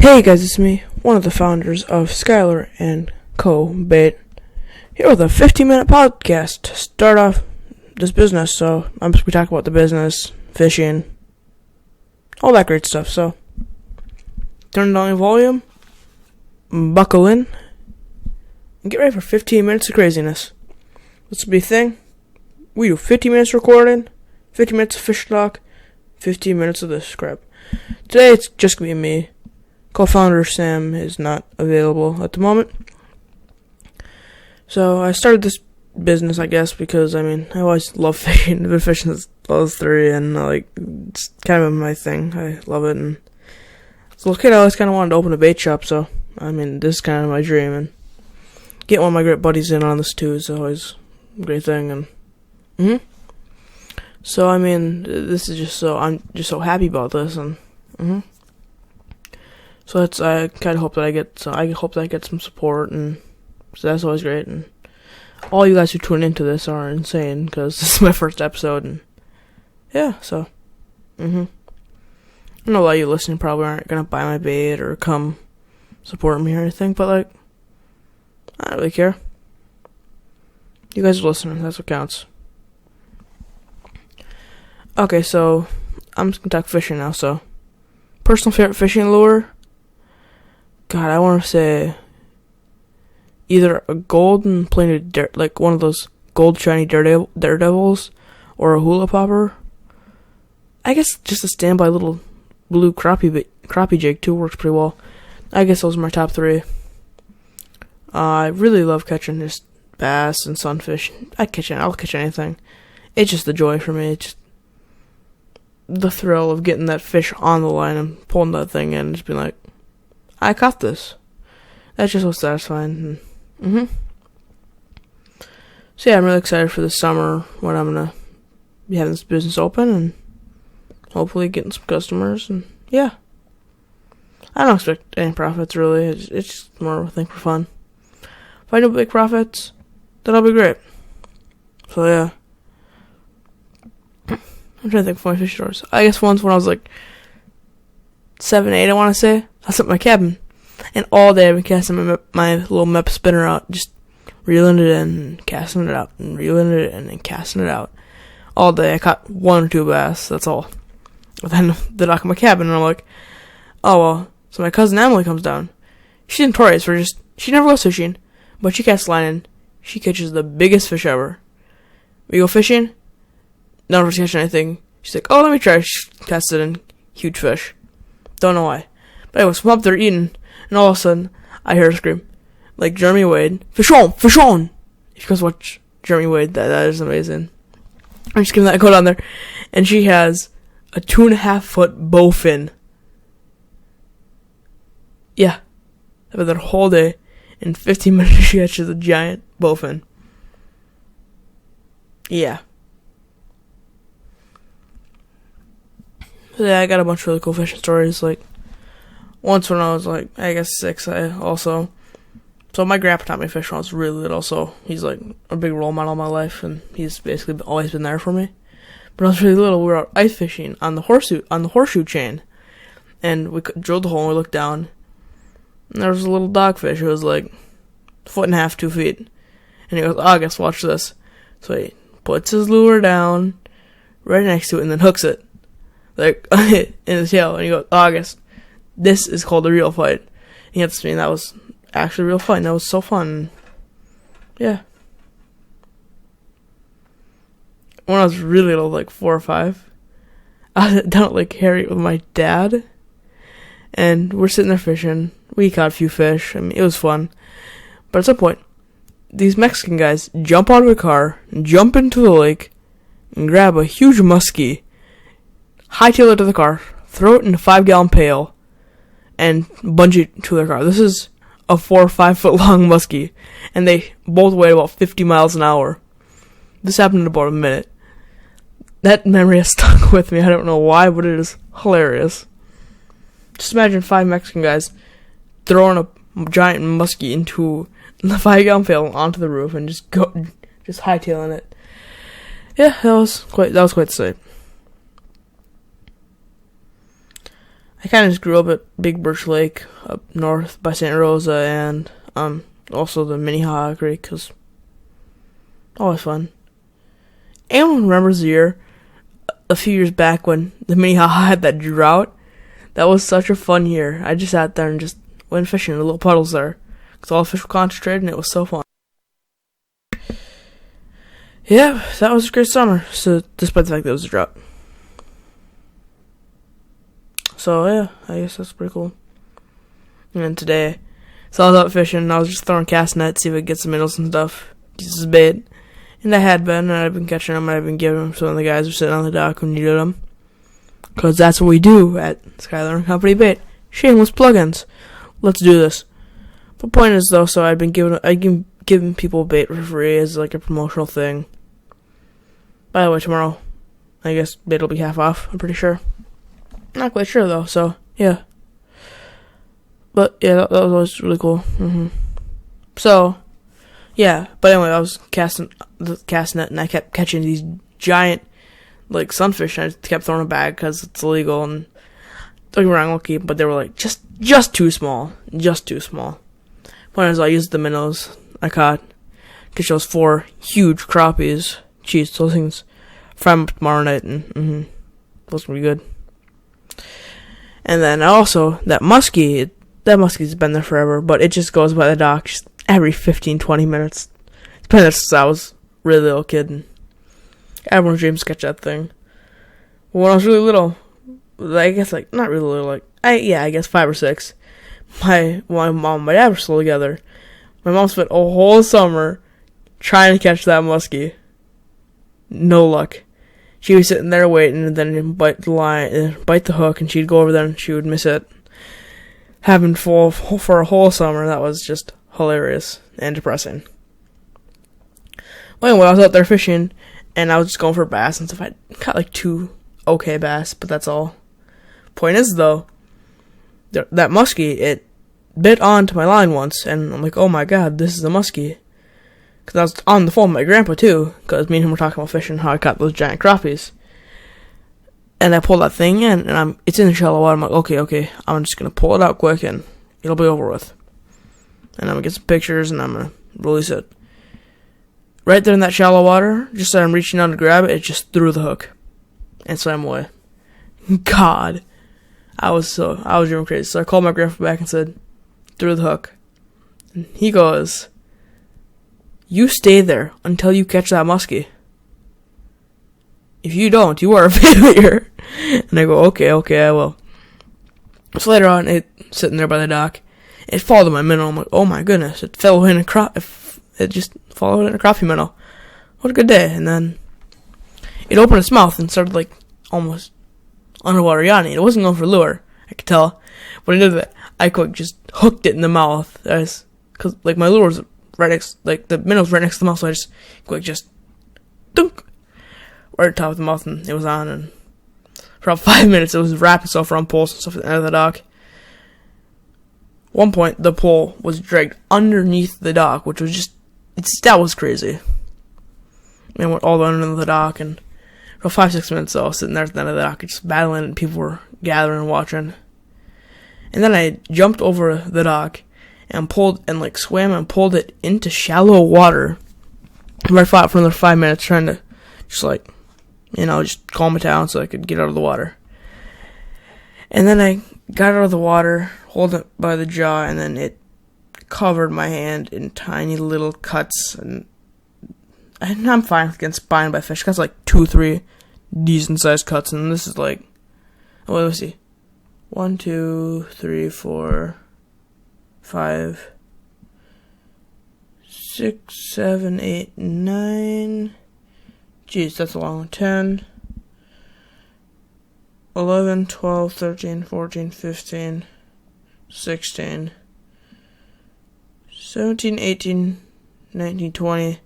Hey guys, it's me, one of the founders of Skylar and Co. Bait, here with a 15-minute podcast to start off this business. So I'm just going to talk about the business, fishing, all that great stuff. So turn down your volume, buckle in, and get ready for 15 minutes of craziness. This will be a thing. We do 15 minutes recording, 15 minutes of fish talk, 15 minutes of this crap. Today it's just going to be me. Co-founder Sam is not available at the moment. So I started this business, I guess, because, I always love fishing. I've been fishing since I was 3, and, it's kind of my thing. I love it, and as a little kid, I always kind of wanted to open a bait shop, so, this is kind of my dream, and getting one of my great buddies in on this, too, is always a great thing, and, So, this is just so, I'm just so happy about this, and, So I kind of hope that I get some support, and so that's always great. And all you guys who tune into this are insane, because this is my first episode, and yeah, so, I know a lot of you listening probably aren't gonna buy my bait or come support me or anything, but I don't really care. You guys are listening, that's what counts. Okay, so I'm just gonna talk fishing now. So, personal favorite fishing lure. God, I want to say either a golden plated one of those gold shiny daredevils, or a hula popper. I guess just a standby little blue crappie jig too works pretty well. I guess those are my top 3. I really love catching just bass and sunfish. I'll catch anything. It's just the joy for me. It's just the thrill of getting that fish on the line and pulling that thing in and just being like, I caught this. That's just so satisfying. So yeah, I'm really excited for the summer when I'm gonna be having this business open and hopefully getting some customers. And yeah, I don't expect any profits really. It's just more of a thing for fun. If I do big profits, that'll be great. So yeah, I'm trying to think of funny fish stories. I guess once when I was 7, 8, I want to say, I was at my cabin, and all day I've been casting my little MEP spinner out, just reeling it in, and casting it out, and reeling it in, and casting it out. All day, I caught 1 or 2 bass, that's all. But then, the dock of my cabin, and I'm like, oh well, so my cousin Emily comes down. She's notorious for she never goes fishing, but she casts line in. She catches the biggest fish ever. We go fishing, none of us catch anything. She's like, oh, let me try. She casts it in, huge fish. Don't know why. But anyways, I'm up there eating, and all of a sudden, I hear her scream, like Jeremy Wade, fish on, fish on! If you guys watch Jeremy Wade, that is amazing. I'm just giving that a go down there, and she has a 2.5-foot bowfin. Yeah. I've been there the whole day, in 15 minutes she catches a giant bowfin. Yeah. Yeah, I got a bunch of really cool fishing stories. Once when I was 6, so my grandpa taught me to fish when I was really little, so he's a big role model in my life, and he's basically always been there for me. But when I was really little, we were out ice fishing on the horseshoe chain, and we drilled the hole and we looked down, and there was a little dogfish. It was 1.5 feet, 2 feet, and he goes, August, watch this. So he puts his lure down right next to it and then hooks it. In his tail, and he goes, August, this is called a real fight. And he gets me, and that was actually a real fight, and that was so fun. Yeah. When I was really little, 4 or 5, I was down at Harriet with my dad, and we're sitting there fishing. We caught a few fish. It was fun. But at some point, these Mexican guys jump out of a car, jump into the lake, and grab a huge muskie, hightail it to the car, throw it in a 5-gallon pail, and bungee it to their car. This is a 4 or 5 foot long muskie, and they both weigh about 50 miles an hour. This happened in about a minute. That memory has stuck with me. I don't know why, but it is hilarious. Just imagine 5 Mexican guys throwing a giant muskie into the 5-gallon pail onto the roof and just hightailing it. Yeah, that was quite the sight. I kind of just grew up at Big Birch Lake up north by Santa Rosa, and also the Minnehaha Creek, because always fun. Anyone remembers the year a few years back when the Minnehaha had that drought? That was such a fun year. I just sat there and just went fishing in the little puddles there, because all the fish were concentrated, and it was so fun. Yeah, that was a great summer, so despite the fact that it was a drought. So yeah, I guess that's pretty cool. And then today, so I was out fishing, and I was just throwing cast nets, see if I could get some minnows and stuff, just as bait. And I had been, and I've been catching them, and I've been giving them. Some of the guys were sitting on the dock when you did them. Because that's what we do at Skylar and Company Bait. Shameless plugins. Let's do this. The point is, though, so I've been giving people bait for free as like a promotional thing. By the way, tomorrow, I guess bait will be half off, I'm pretty sure. Not quite sure, though, so, yeah. But, yeah, that was always really cool. So, yeah, but anyway, I was casting the cast net, and I kept catching these giant, like, sunfish, and I just kept throwing them back, because it's illegal, and don't get me wrong, lucky, but they were, like, just too small. Just too small. Point is, I used the minnows I caught, catch those 4 huge crappies. Jeez, those things from tomorrow night, and, those will be good. And then also, that muskie's been there forever, but it just goes by the dock just every 15-20 minutes. It's been there since I was a really little kid, and everyone dreams to catch that thing. But when I was really little, I guess, like, not really little, I guess 5 or 6, my mom and my dad were still together. My mom spent a whole summer trying to catch that muskie. No luck. She was sitting there waiting, and then bite the hook, and she'd go over there and she would miss it. Having full for a whole summer, that was just hilarious and depressing. Well, anyway, I was out there fishing, and I was just going for bass and stuff. I caught like 2 okay bass, but that's all. Point is, though, that muskie, it bit onto my line once, and I'm like, oh my god, this is a muskie. Because I was on the phone with my grandpa, too, because me and him were talking about fishing, how I caught those giant crappies. And I pulled that thing in, and it's in the shallow water. I'm like, okay, I'm just going to pull it out quick, and it'll be over with. And I'm going to get some pictures, and I'm going to release it. Right there in that shallow water, just as I'm reaching down to grab it, it just threw the hook. And swam away. God. I was dreaming crazy. So I called my grandpa back and said, threw the hook. And he goes, you stay there until you catch that muskie. If you don't, you are a failure. And I go, okay, I will. So later on, it's sitting there by the dock. It followed my minnow. I'm like, oh my goodness, it fell in it just followed in a crappie minnow. What a good day. And then it opened its mouth and started like almost underwater yawning. It wasn't going for lure, I could tell. When I did that, I quick just hooked it in the mouth. Because like my lure was right next, like the minnow's right next to the mouth, so I just quick dunk, right at the top of the mouth, and it was on. And for about 5 minutes, it was wrapping itself around poles and stuff at the end of the dock. One point, the pole was dragged underneath the dock, which was that was crazy. And went all the way under the dock, and for 5-6 minutes, I was sitting there at the end of the dock, just battling, and people were gathering and watching. And then I jumped over the dock, and swam and pulled it into shallow water. I fought for another 5 minutes trying to just calm it down so I could get out of the water. And then I got out of the water, holding it by the jaw, and then it covered my hand in tiny little cuts, and I'm fine with getting spined by fish. That's like 2-3 decent sized cuts, and this is like, let's see, 1, 2, 3, 4, 5, 6, 7, 8, 9. Jeez, that's a long one. 10, 11, 12, 13, 14, 15, 16, 17, 18, 19, 20,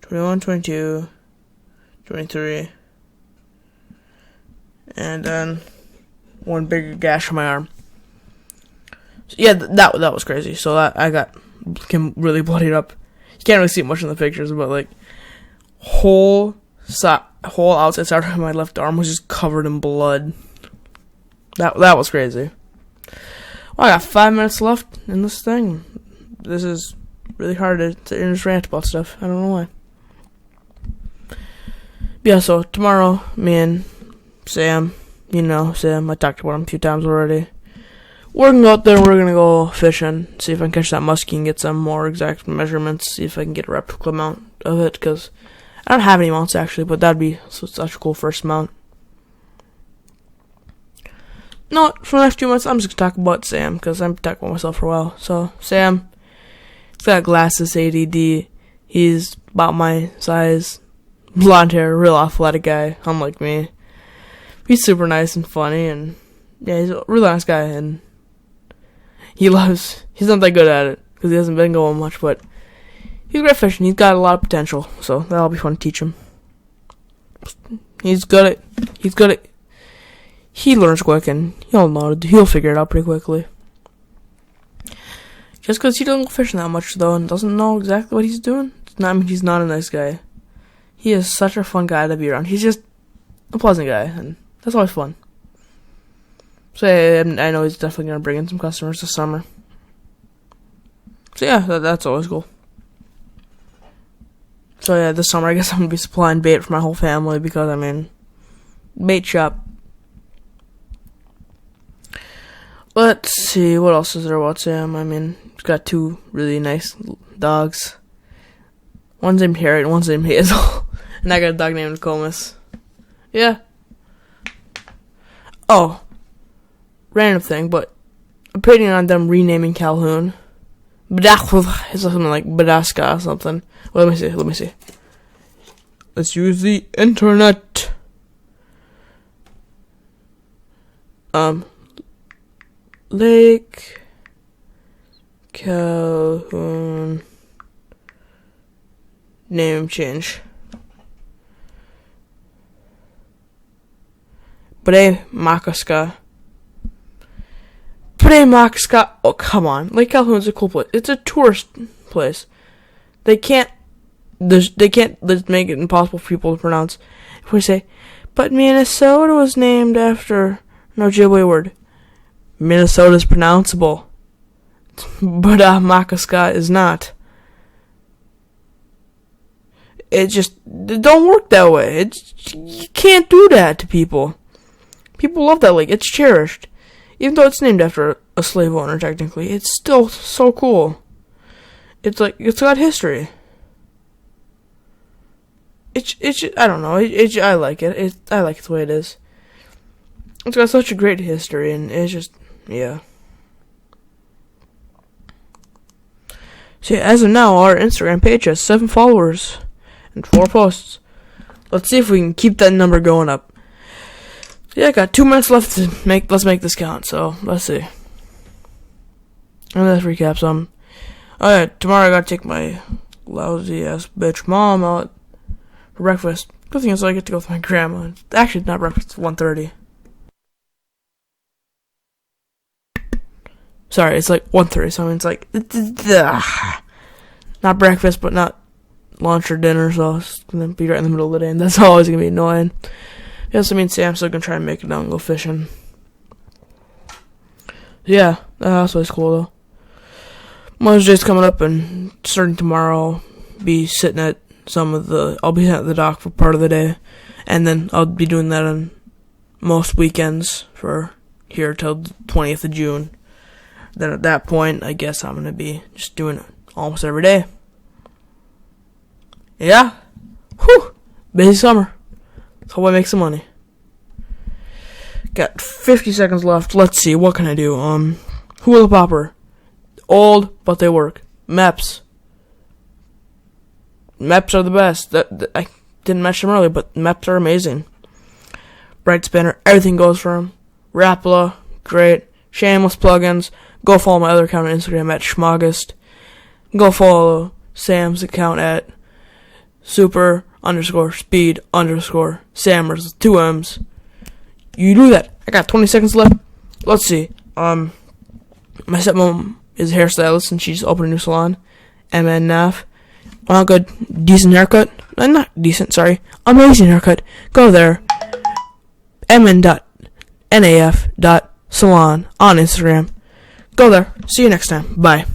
21, 22, 23, and then one big gash on my arm. So yeah, that was crazy. So I became really bloodied up. You can't really see it much in the pictures, but like whole outside side of my left arm was just covered in blood. That was crazy. Well, I got 5 minutes left in this thing. This is really hard to just rant about stuff. I don't know why. Yeah, so tomorrow, me and Sam, Sam, I talked about him a few times already. We're gonna go out there and we're gonna go fishing, see if I can catch that muskie and get some more exact measurements, see if I can get a replica mount of it, because I don't have any mounts actually, but that'd be such a cool first mount. No, for the next few months, I'm just gonna talk about Sam, because I'm talking about myself for a while. So, Sam, he's got glasses, ADD, he's about my size, blonde hair, real athletic guy, unlike me. He's super nice and funny, and yeah, he's a really nice guy, and he's not that good at it, because he hasn't been going much, but he's great fishing, he's got a lot of potential, so that'll be fun to teach him. He learns quick, and he'll figure it out pretty quickly. Just because he doesn't go fishing that much, though, and doesn't know exactly what he's doing, does not mean he's not a nice guy. He is such a fun guy to be around. He's just a pleasant guy, and that's always fun. So yeah, I know he's definitely going to bring in some customers this summer. So yeah, that's always cool. So yeah, this summer I guess I'm going to be supplying bait for my whole family, because, bait shop. Let's see, what else is there about Sam? He's got 2 really nice dogs. One's named Harriet and one's named Hazel. And I got a dog named Comus. Yeah. Oh. Random thing, but I'm planning on them renaming Calhoun. It's something like Badaska or something. Well, let me see. Let's use the internet. Lake Calhoun name change. Pre-Makaska. Oh, come on. Lake Calhoun's a cool place. It's a tourist place. They can't make it impossible for people to pronounce. If we say, but Minnesota was named after an Ojibwe word. Minnesota's pronounceable. But Makaska is not. It don't work that way. You can't do that to people. People love that lake. It's cherished. Even though it's named after a slave owner, technically, it's still so cool. It's got history. I don't know. I like it. I like it the way it is. It's got such a great history, and it's just, yeah. So yeah, as of now, our Instagram page has 7 followers and 4 posts. Let's see if we can keep that number going up. Yeah, I got 2 minutes left to let's make this count, so let's see. And let's recap some. Alright, tomorrow I gotta take my lousy ass bitch mom out for breakfast. Good thing is I get to go with my grandma. Actually, not breakfast, it's 1:30. Sorry, it's like 1:30, so it's like, not breakfast, but not lunch or dinner, so it's gonna be right in the middle of the day, and that's always gonna be annoying. Yeah, so me and Sam's still gonna try and make it down and go fishing. Yeah, that's always cool though. Mother's Day's coming up, and starting tomorrow, I'll be sitting at I'll be at the dock for part of the day, and then I'll be doing that on most weekends for here till the 20th of June. Then at that point, I guess I'm gonna be just doing it almost every day. Yeah. Whew. Busy summer. Hope I make some money. Got 50 seconds left. Let's see, what can I do? Hula Popper. Old, but they work. MEPS. MEPS are the best. I didn't mention them earlier, but MEPS are amazing. Bright Spinner, everything goes for them. Rapala, great. Shameless plugins. Go follow my other account on Instagram at Schmogist. Go follow Sam's account at super_speed_Sammers with 2 M's. You do that. I got 20 seconds left. Let's see. My stepmom is a hairstylist and she's opened a new salon. MNF. Want a good, decent haircut? Not decent, sorry. Amazing haircut. Go there. mn.naf.salon on Instagram. go there. See you next time. Bye.